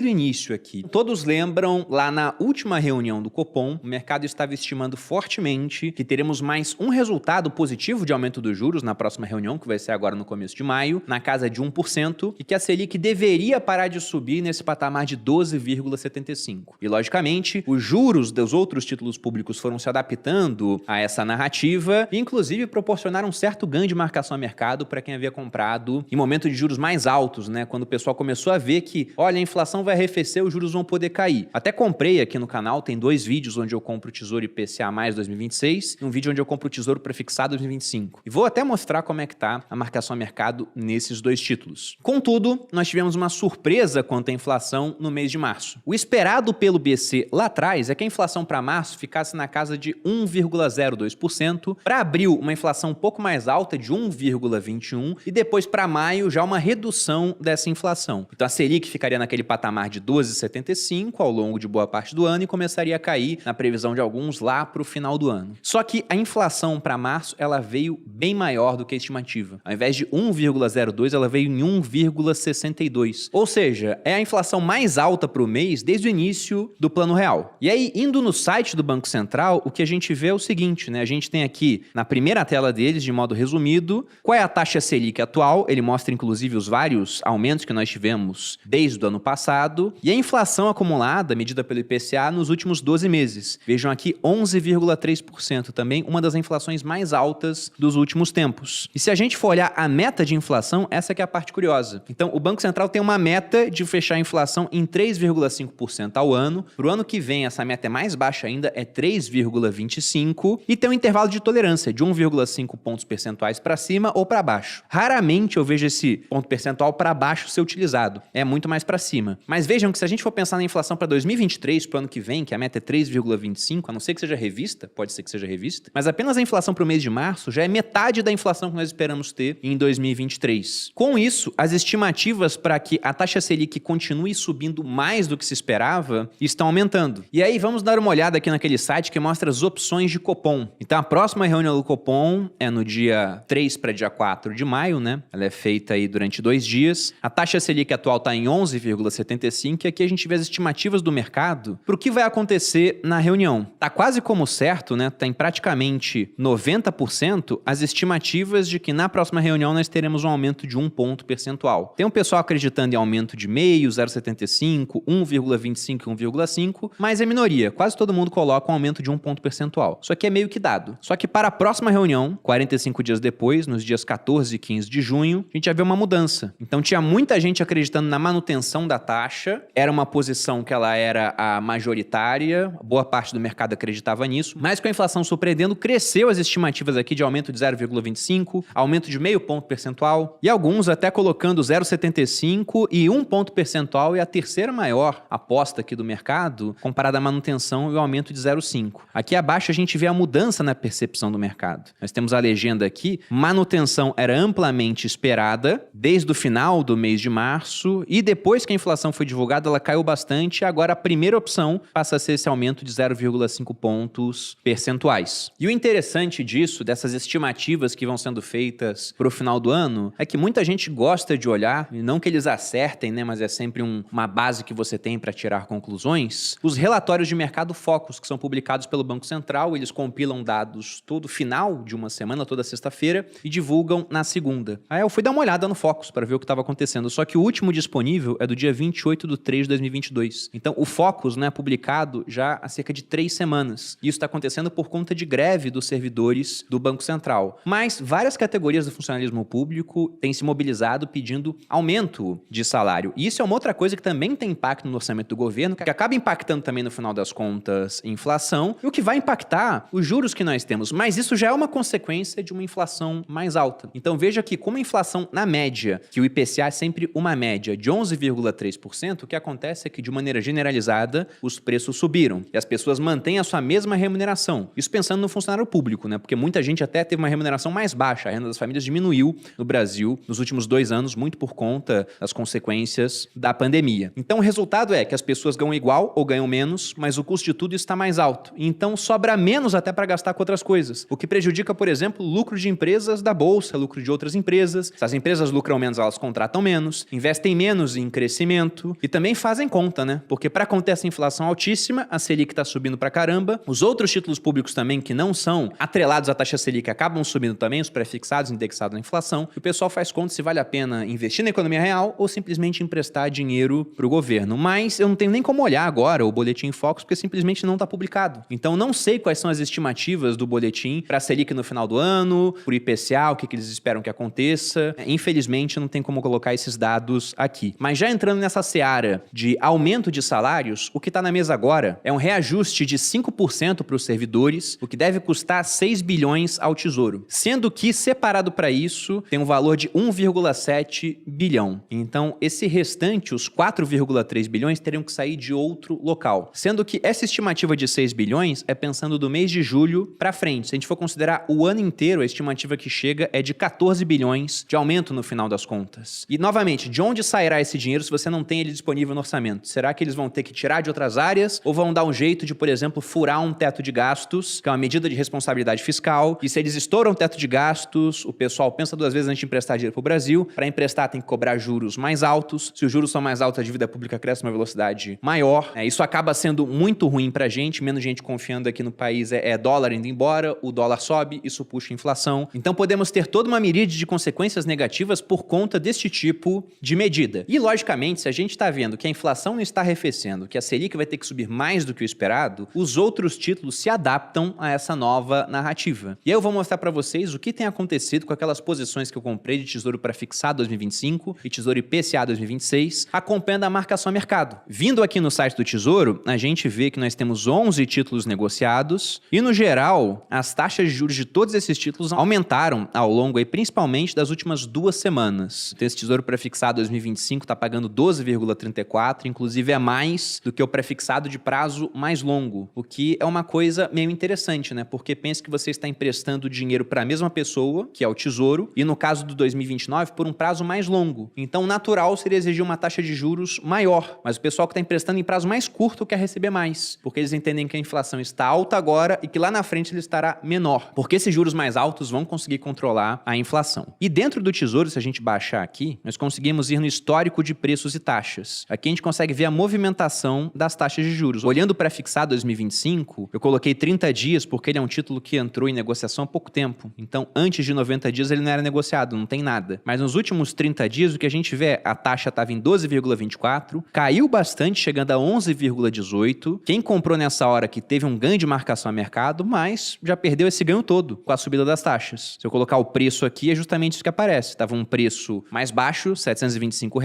do início aqui. Todos lembram, lá na última reunião do Copom, o mercado estava estimando fortemente que teremos mais um resultado positivo de aumento dos juros na próxima reunião, que vai ser agora no começo de maio, na casa de 1%, e que a Selic deveria parar de subir nesse patamar de 12,75%. E, logicamente, os juros dos outros títulos públicos foram se adaptando a essa narrativa e, inclusive, proporcionaram um certo ganho de marcação a mercado para quem havia comprado em momento de juros mais altos, né? Quando o pessoal começou a ver que, olha, a inflação vai arrefecer, os juros vão poder cair. Até comprei aqui no canal, tem 2 vídeos onde eu compro o Tesouro IPCA mais 2026 e um vídeo onde eu compro o Tesouro Prefixado 2025. E vou até mostrar como é que tá a marcação a mercado nesses 2 títulos. Contudo, nós tivemos uma surpresa quanto à inflação no mês de março. O esperado pelo BC lá atrás é que a inflação para março ficasse na casa de 1,02%, para abril uma inflação um pouco mais alta de 1,21% e depois para maio já uma redução dessa inflação. Então a Selic ficaria naquele patamar de 12,75 ao longo de boa parte do ano e começaria a cair, na previsão de alguns, lá para o final do ano. Só que a inflação para março ela veio bem maior do que a estimativa. Ao invés de 1,02, ela veio em 1,62. Ou seja, é a inflação mais alta para o mês desde o início do Plano Real. E aí, indo no site do Banco Central, o que a gente vê é o seguinte, né? A gente tem aqui, na primeira tela deles, de modo resumido, qual é a taxa Selic atual. Ele mostra, inclusive, os vários aumentos que nós tivemos desde o ano passado. E a inflação acumulada, medida pelo IPCA, nos últimos 12 meses. Vejam aqui, 11,3%, também uma das inflações mais altas dos últimos tempos. E se a gente for olhar a meta de inflação, essa que é a parte curiosa. Então, o Banco Central tem uma meta de fechar a inflação em 3,5% ao ano. Para o ano que vem, essa meta é mais baixa ainda, é 3,25%. E tem um intervalo de tolerância de 1,5 pontos percentuais para cima ou para baixo. Raramente eu vejo esse ponto percentual para baixo ser utilizado. É muito mais para cima. Mas vejam que se a gente for pensar na inflação para 2023, para o ano que vem, que a meta é 3,25%, a não ser que seja revista, pode ser que seja revista, mas apenas a inflação para o mês de março já é metade da inflação que nós esperamos ter em 2023. Com isso, as estimativas para que a taxa Selic continue subindo mais do que se esperava estão aumentando. E aí vamos dar uma olhada aqui naquele site que mostra as opções de Copom. Então a próxima reunião do Copom é no dia 3 para dia 4 de maio, né? Ela é feita aí durante 2 dias. A taxa Selic atual está em 11,75 e aqui a gente vê as estimativas do mercado para o que vai acontecer na reunião. Tá quase como certo, né? Tá em praticamente 90% as estimativas de que na próxima reunião nós teremos um aumento de 1 ponto percentual. Tem um pessoal acreditando em aumento de 0,5, 0,75, 1,25 e 1,5, mas é minoria. Quase todo mundo coloca um aumento de 1 ponto percentual. Isso aqui é meio que dado. Só que para a próxima reunião, 45 dias depois, nos dias 14 e 15 de junho, a gente já vê uma mudança. Então tinha muita gente acreditando na manutenção da taxa, era uma posição que ela era a majoritária, boa parte do mercado acreditava nisso, mas com a inflação surpreendendo, cresceu as estimativas aqui de aumento de 0,25, aumento de 0,5 ponto percentual, e alguns até colocando 0,75 e 1 ponto percentual é a terceira maior aposta aqui do mercado, comparada à manutenção e o aumento de 0,5. Aqui abaixo a gente vê a mudança na percepção do mercado. Nós temos a legenda aqui, manutenção era amplamente esperada desde o final do mês de março e depois que a inflação foi divulgada ela caiu bastante e agora a primeira opção passa a ser esse aumento de 0,5 pontos percentuais. E o interessante disso, dessas estimativas que vão sendo feitas para o final do ano, é que muita gente gosta de olhar, e não que eles acertem, né, mas é sempre uma base que você tem para tirar conclusões, os relatórios de mercado Focus, que são publicados pelo Banco Central, eles compilam dados todo final de uma semana, toda sexta-feira, e divulgam na segunda. Aí eu fui dar uma olhada no Focus para ver o que estava acontecendo, só que o último disponível é do dia 28/3 de 2022. Então o Focus, né, é publicado já há cerca de 3 semanas. Isso está acontecendo por conta de greve dos servidores do Banco Central. Mas várias categorias do funcionalismo público têm se mobilizado pedindo aumento de salário. E isso é uma outra coisa que também tem impacto no orçamento do governo, que acaba impactando também no final das contas inflação, e o que vai impactar os juros que nós temos. Mas isso já é uma consequência de uma inflação mais alta. Então veja que como a inflação na média, que o IPCA é sempre uma média de 11,3%, o que acontece é que de maneira generalizada os preços subiram e as pessoas mantêm a sua mesma remuneração. Isso pensando no funcionário público, né? Porque muita gente até teve uma remuneração mais baixa. A renda das famílias diminuiu no Brasil nos últimos 2 anos, muito por conta das consequências da pandemia. Então o resultado é que as pessoas ganham igual ou ganham menos, mas o custo de tudo está mais alto. Então sobra menos até para gastar com outras coisas, o que prejudica, por exemplo, o lucro de empresas da bolsa, lucro de outras empresas. Se as empresas lucram menos, elas contratam menos, investem menos em crescimento, muito e também fazem conta, né? Porque para conter essa inflação altíssima, a Selic está subindo pra caramba, os outros títulos públicos também que não são atrelados à taxa Selic acabam subindo também, os pré-fixados indexados na inflação, e o pessoal faz conta se vale a pena investir na economia real ou simplesmente emprestar dinheiro pro governo. Mas eu não tenho nem como olhar agora o Boletim Focus, porque simplesmente não está publicado. Então não sei quais são as estimativas do boletim para a Selic no final do ano, por IPCA, o que eles esperam que aconteça. Infelizmente não tem como colocar esses dados aqui. Mas já entrando nessa seara de aumento de salários, o que está na mesa agora é um reajuste de 5% para os servidores, o que deve custar 6 bilhões ao Tesouro. Sendo que, separado para isso, tem um valor de 1,7 bilhão. Então, esse restante, os 4,3 bilhões, teriam que sair de outro local. Sendo que essa estimativa de 6 bilhões é pensando do mês de julho para frente. Se a gente for considerar o ano inteiro, a estimativa que chega é de 14 bilhões de aumento no final das contas. E, novamente, de onde sairá esse dinheiro se você não tem ele disponível no orçamento? Será que eles vão ter que tirar de outras áreas ou vão dar um jeito de, por exemplo, furar um teto de gastos, que é uma medida de responsabilidade fiscal, e se eles estouram o teto de gastos, o pessoal pensa duas vezes antes de emprestar dinheiro para o Brasil. Para emprestar tem que cobrar juros mais altos. Se os juros são mais altos, a dívida pública cresce uma velocidade maior. Isso acaba sendo muito ruim para a gente, menos gente confiando aqui no país é dólar indo embora, o dólar sobe, isso puxa a inflação. Então podemos ter toda uma miríade de consequências negativas por conta deste tipo de medida. E logicamente, se a gente está vendo que a inflação não está arrefecendo, que a Selic vai ter que subir mais do que o esperado, os outros títulos se adaptam a essa nova narrativa. E aí eu vou mostrar para vocês o que tem acontecido com aquelas posições que eu comprei de Tesouro Pré-Fixado 2025 e Tesouro IPCA 2026, acompanhando a marcação a mercado. Vindo aqui no site do Tesouro, a gente vê que nós temos 11 títulos negociados e, no geral, as taxas de juros de todos esses títulos aumentaram ao longo, aí, principalmente, das últimas 2 semanas. Então, esse Tesouro Pré-Fixado 2025 está pagando 12,34, inclusive é mais do que o pré-fixado de prazo mais longo, o que é uma coisa meio interessante, né? Porque pensa que você está emprestando dinheiro para a mesma pessoa, que é o Tesouro, e no caso do 2029, por um prazo mais longo. Então, natural seria exigir uma taxa de juros maior, mas o pessoal que está emprestando em prazo mais curto quer receber mais, porque eles entendem que a inflação está alta agora e que lá na frente ele estará menor, porque esses juros mais altos vão conseguir controlar a inflação. E dentro do Tesouro, se a gente baixar aqui, nós conseguimos ir no histórico de preços e taxas. Aqui a gente consegue ver a movimentação das taxas de juros. Olhando o pré-fixado 2025, eu coloquei 30 dias porque ele é um título que entrou em negociação há pouco tempo. Então, antes de 90 dias ele não era negociado, não tem nada. Mas nos últimos 30 dias, o que a gente vê, a taxa estava em 12,24, caiu bastante, chegando a 11,18. Quem comprou nessa hora aqui teve um ganho de marcação a mercado, mas já perdeu esse ganho todo com a subida das taxas. Se eu colocar o preço aqui, é justamente isso que aparece. Estava um preço mais baixo, R$ 725,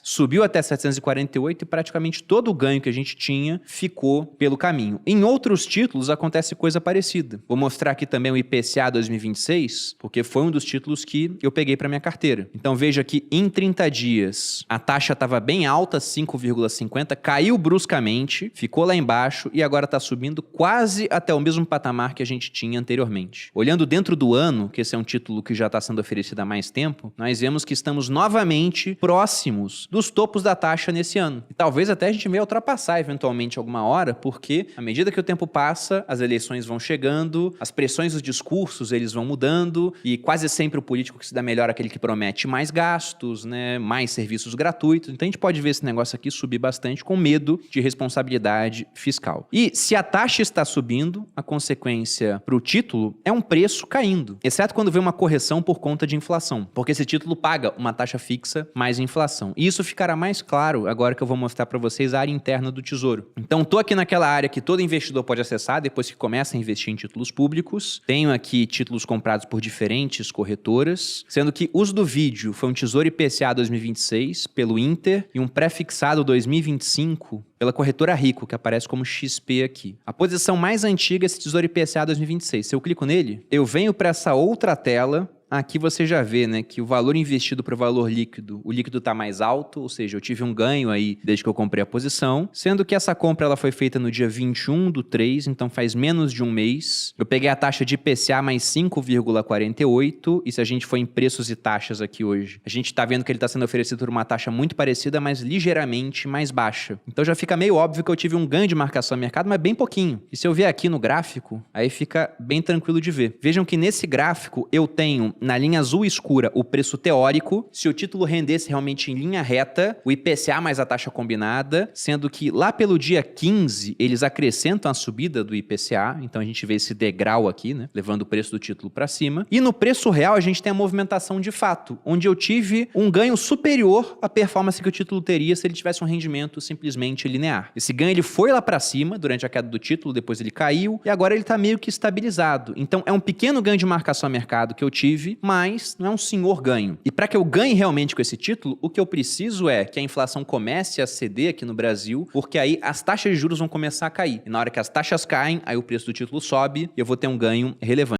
subiu até 748 e praticamente todo o ganho que a gente tinha ficou pelo caminho. Em outros títulos acontece coisa parecida. Vou mostrar aqui também o IPCA 2026, porque foi um dos títulos que eu peguei para minha carteira. Então veja que em 30 dias a taxa estava bem alta, 5,50, caiu bruscamente, ficou lá embaixo e agora está subindo quase até o mesmo patamar que a gente tinha anteriormente. Olhando dentro do ano, que esse é um título que já está sendo oferecido há mais tempo, nós vemos que estamos novamente próximos dos topos da taxa nesse ano. E talvez até a gente venha ultrapassar eventualmente alguma hora, porque à medida que o tempo passa, as eleições vão chegando, as pressões dos discursos eles vão mudando e quase sempre o político que se dá melhor é aquele que promete mais gastos, né, mais serviços gratuitos. Então a gente pode ver esse negócio aqui subir bastante com medo de responsabilidade fiscal. E se a taxa está subindo, a consequência para o título é um preço caindo, exceto quando vem uma correção por conta de inflação, porque esse título paga uma taxa fixa mais inflação. E isso ficará mais claro agora que eu vou mostrar para vocês a área interna do Tesouro. Então, tô aqui naquela área que todo investidor pode acessar depois que começa a investir em títulos públicos. Tenho aqui títulos comprados por diferentes corretoras, sendo que uso do vídeo foi um Tesouro IPCA 2026 pelo Inter e um pré-fixado 2025 pela corretora Rico, que aparece como XP aqui. A posição mais antiga é esse Tesouro IPCA 2026. Se eu clico nele, eu venho para essa outra tela. Aqui você já vê, né, que o valor investido para o valor líquido, o líquido está mais alto, ou seja, eu tive um ganho aí desde que eu comprei a posição, sendo que essa compra ela foi feita no dia 21/3, então faz menos de um mês. Eu peguei a taxa de IPCA mais 5,48, e se a gente for em preços e taxas aqui hoje, a gente está vendo que ele está sendo oferecido por uma taxa muito parecida, mas ligeiramente mais baixa. Então já fica meio óbvio que eu tive um ganho de marcação a mercado, mas bem pouquinho. E se eu ver aqui no gráfico, aí fica bem tranquilo de ver. Vejam que nesse gráfico eu tenho na linha azul escura, o preço teórico. Se o título rendesse realmente em linha reta, o IPCA mais a taxa combinada, sendo que lá pelo dia 15, eles acrescentam a subida do IPCA, então a gente vê esse degrau aqui, né, levando o preço do título para cima. E no preço real, a gente tem a movimentação de fato, onde eu tive um ganho superior à performance que o título teria se ele tivesse um rendimento simplesmente linear. Esse ganho ele foi lá para cima durante a queda do título, depois ele caiu, e agora ele está meio que estabilizado. Então é um pequeno ganho de marcação a mercado que eu tive, mas não é um senhor ganho. E para que eu ganhe realmente com esse título, o que eu preciso é que a inflação comece a ceder aqui no Brasil, porque aí as taxas de juros vão começar a cair. E na hora que as taxas caem, aí o preço do título sobe e eu vou ter um ganho relevante.